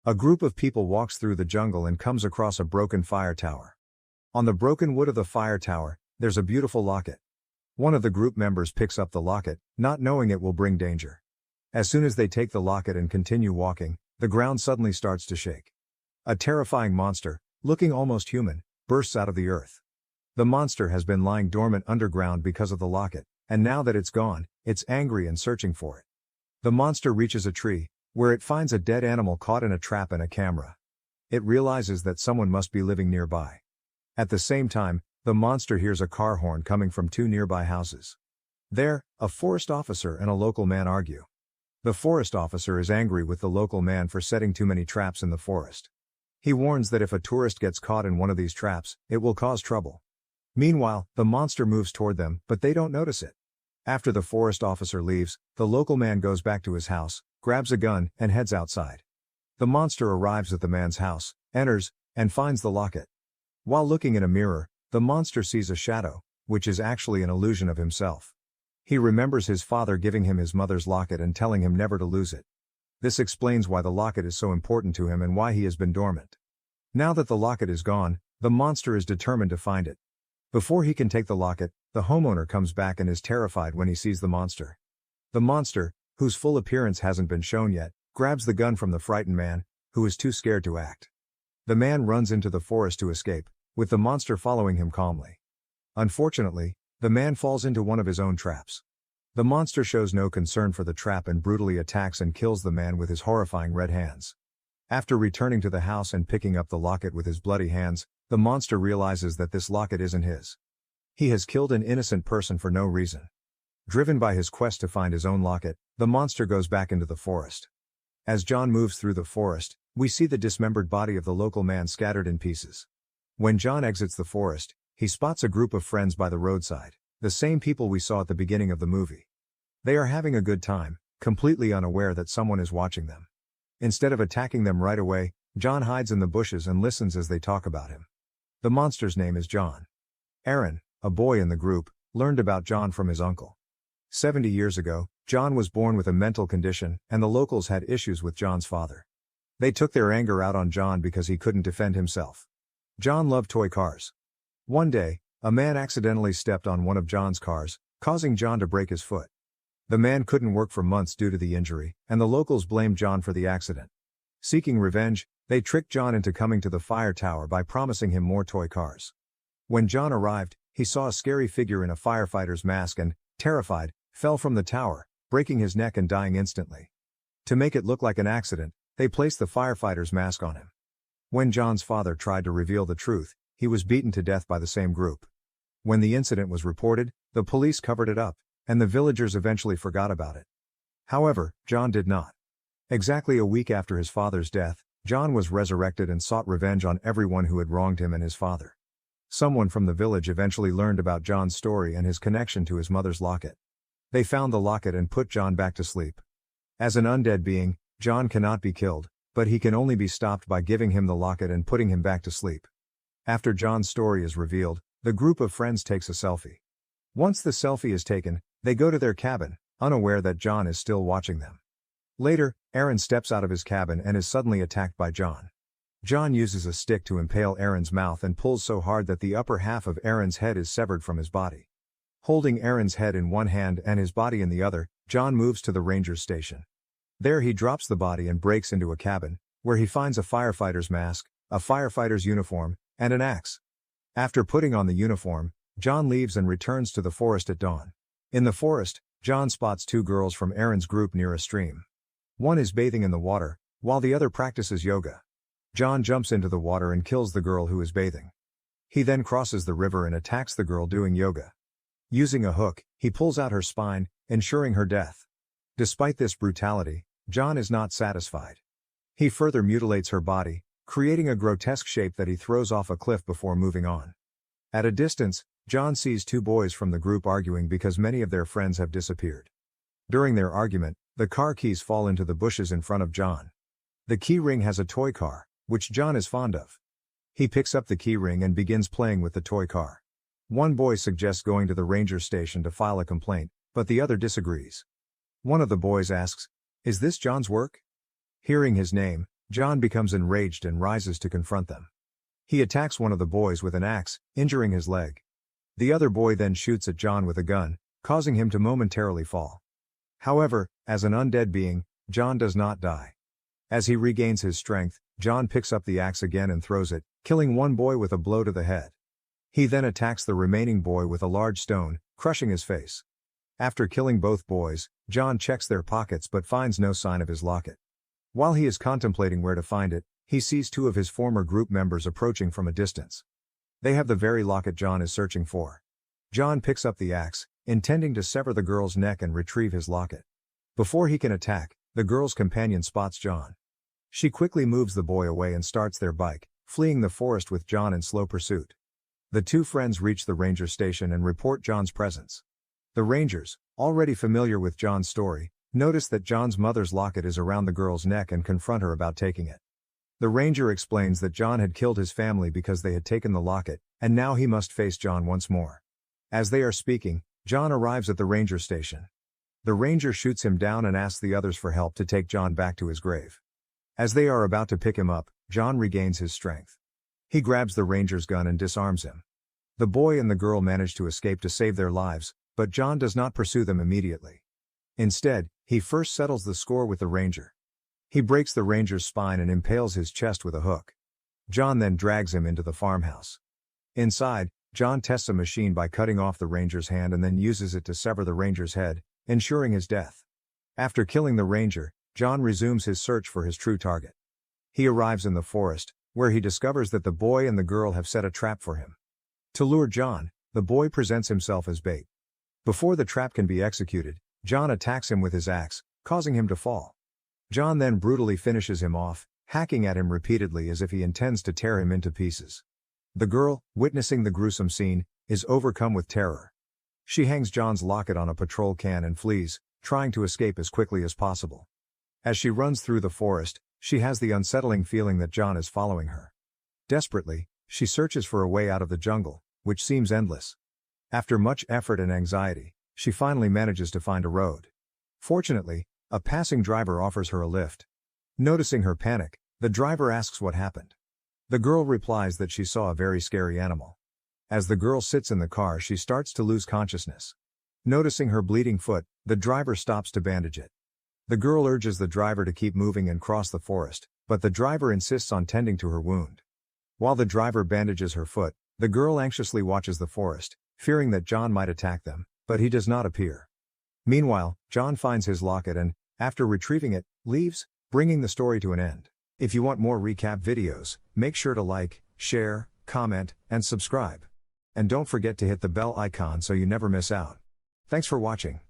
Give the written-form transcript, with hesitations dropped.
A group of people walks through the jungle and comes across a broken fire tower. On the broken wood of the fire tower, there's a beautiful locket. One of the group members picks up the locket, not knowing it will bring danger. As soon as they take the locket and continue walking, the ground suddenly starts to shake. A terrifying monster, looking almost human, bursts out of the earth. The monster has been lying dormant underground because of the locket, and now that it's gone, it's angry and searching for it. The monster reaches a tree, where it finds a dead animal caught in a trap and a camera. It realizes that someone must be living nearby. At the same time, the monster hears a car horn coming from two nearby houses. There, a forest officer and a local man argue. The forest officer is angry with the local man for setting too many traps in the forest. He warns that if a tourist gets caught in one of these traps, it will cause trouble. Meanwhile, the monster moves toward them, but they don't notice it. After the forest officer leaves, the local man goes back to his house, grabs a gun, and heads outside. The monster arrives at the man's house, enters, and finds the locket. While looking in a mirror, the monster sees a shadow, which is actually an illusion of himself. He remembers his father giving him his mother's locket and telling him never to lose it. This explains why the locket is so important to him and why he has been dormant. Now that the locket is gone, the monster is determined to find it. Before he can take the locket, the homeowner comes back and is terrified when he sees the monster. The monster, whose full appearance hasn't been shown yet, grabs the gun from the frightened man, who is too scared to act. The man runs into the forest to escape, with the monster following him calmly. Unfortunately, the man falls into one of his own traps. The monster shows no concern for the trap and brutally attacks and kills the man with his horrifying red hands. After returning to the house and picking up the locket with his bloody hands, the monster realizes that this locket isn't his. He has killed an innocent person for no reason. Driven by his quest to find his own locket, the monster goes back into the forest. As John moves through the forest, we see the dismembered body of the local man scattered in pieces. When John exits the forest, he spots a group of friends by the roadside, the same people we saw at the beginning of the movie. They are having a good time, completely unaware that someone is watching them. Instead of attacking them right away, John hides in the bushes and listens as they talk about him. The monster's name is John. Aaron, a boy in the group, learned about John from his uncle. 70 years ago, John was born with a mental condition, and the locals had issues with John's father. They took their anger out on John because he couldn't defend himself. John loved toy cars. One day, a man accidentally stepped on one of John's cars, causing John to break his foot. The man couldn't work for months due to the injury, and the locals blamed John for the accident. Seeking revenge, they tricked John into coming to the fire tower by promising him more toy cars. When John arrived, he saw a scary figure in a firefighter's mask and, terrified, fell from the tower, breaking his neck and dying instantly. To make it look like an accident, they placed the firefighter's mask on him. When John's father tried to reveal the truth, he was beaten to death by the same group. When the incident was reported, the police covered it up, and the villagers eventually forgot about it. However, John did not. Exactly a week after his father's death, John was resurrected and sought revenge on everyone who had wronged him and his father. Someone from the village eventually learned about John's story and his connection to his mother's locket. They found the locket and put John back to sleep. As an undead being, John cannot be killed, but he can only be stopped by giving him the locket and putting him back to sleep. After John's story is revealed, the group of friends takes a selfie. Once the selfie is taken, they go to their cabin, unaware that John is still watching them. Later, Aaron steps out of his cabin and is suddenly attacked by John. John uses a stick to impale Aaron's mouth and pulls so hard that the upper half of Aaron's head is severed from his body. Holding Aaron's head in one hand and his body in the other, John moves to the ranger's station. There he drops the body and breaks into a cabin, where he finds a firefighter's mask, a firefighter's uniform, and an axe. After putting on the uniform, John leaves and returns to the forest at dawn. In the forest, John spots two girls from Aaron's group near a stream. One is bathing in the water, while the other practices yoga. John jumps into the water and kills the girl who is bathing. He then crosses the river and attacks the girl doing yoga. Using a hook, he pulls out her spine, ensuring her death. Despite this brutality, John is not satisfied. He further mutilates her body, creating a grotesque shape that he throws off a cliff before moving on. At a distance, John sees two boys from the group arguing because many of their friends have disappeared. During their argument, the car keys fall into the bushes in front of John. The key ring has a toy car, which John is fond of. He picks up the key ring and begins playing with the toy car. One boy suggests going to the ranger station to file a complaint, but the other disagrees. One of the boys asks, "Is this John's work?" Hearing his name, John becomes enraged and rises to confront them. He attacks one of the boys with an axe, injuring his leg. The other boy then shoots at John with a gun, causing him to momentarily fall. However, as an undead being, John does not die. As he regains his strength, John picks up the axe again and throws it, killing one boy with a blow to the head. He then attacks the remaining boy with a large stone, crushing his face. After killing both boys, John checks their pockets but finds no sign of his locket. While he is contemplating where to find it, he sees two of his former group members approaching from a distance. They have the very locket John is searching for. John picks up the axe, intending to sever the girl's neck and retrieve his locket. Before he can attack, the girl's companion spots John. She quickly moves the boy away and starts their bike, fleeing the forest with John in slow pursuit. The two friends reach the ranger station and report John's presence. The rangers, already familiar with John's story, notice that John's mother's locket is around the girl's neck and confront her about taking it. The ranger explains that John had killed his family because they had taken the locket, and now he must face John once more. As they are speaking, John arrives at the ranger station. The ranger shoots him down and asks the others for help to take John back to his grave. As they are about to pick him up, John regains his strength. He grabs the ranger's gun and disarms him. The boy and the girl manage to escape to save their lives, but John does not pursue them immediately. Instead, he first settles the score with the ranger. He breaks the ranger's spine and impales his chest with a hook. John then drags him into the farmhouse. Inside, John tests a machine by cutting off the ranger's hand and then uses it to sever the ranger's head, ensuring his death. After killing the ranger, John resumes his search for his true target. He arrives in the forest, where he discovers that the boy and the girl have set a trap for him. To lure John, the boy presents himself as bait. Before the trap can be executed, John attacks him with his axe, causing him to fall. John then brutally finishes him off, hacking at him repeatedly as if he intends to tear him into pieces. The girl, witnessing the gruesome scene, is overcome with terror. She hangs John's locket on a patrol can and flees, trying to escape as quickly as possible. As she runs through the forest, she has the unsettling feeling that John is following her. Desperately, she searches for a way out of the jungle, which seems endless. After much effort and anxiety, she finally manages to find a road. Fortunately, a passing driver offers her a lift. Noticing her panic, the driver asks what happened. The girl replies that she saw a very scary animal. As the girl sits in the car, she starts to lose consciousness. Noticing her bleeding foot, the driver stops to bandage it. The girl urges the driver to keep moving and cross the forest, but the driver insists on tending to her wound. While the driver bandages her foot, the girl anxiously watches the forest, fearing that John might attack them, but he does not appear. Meanwhile, John finds his locket and, after retrieving it, leaves, bringing the story to an end. If you want more recap videos, make sure to like, share, comment, and subscribe. And don't forget to hit the bell icon so you never miss out. Thanks for watching.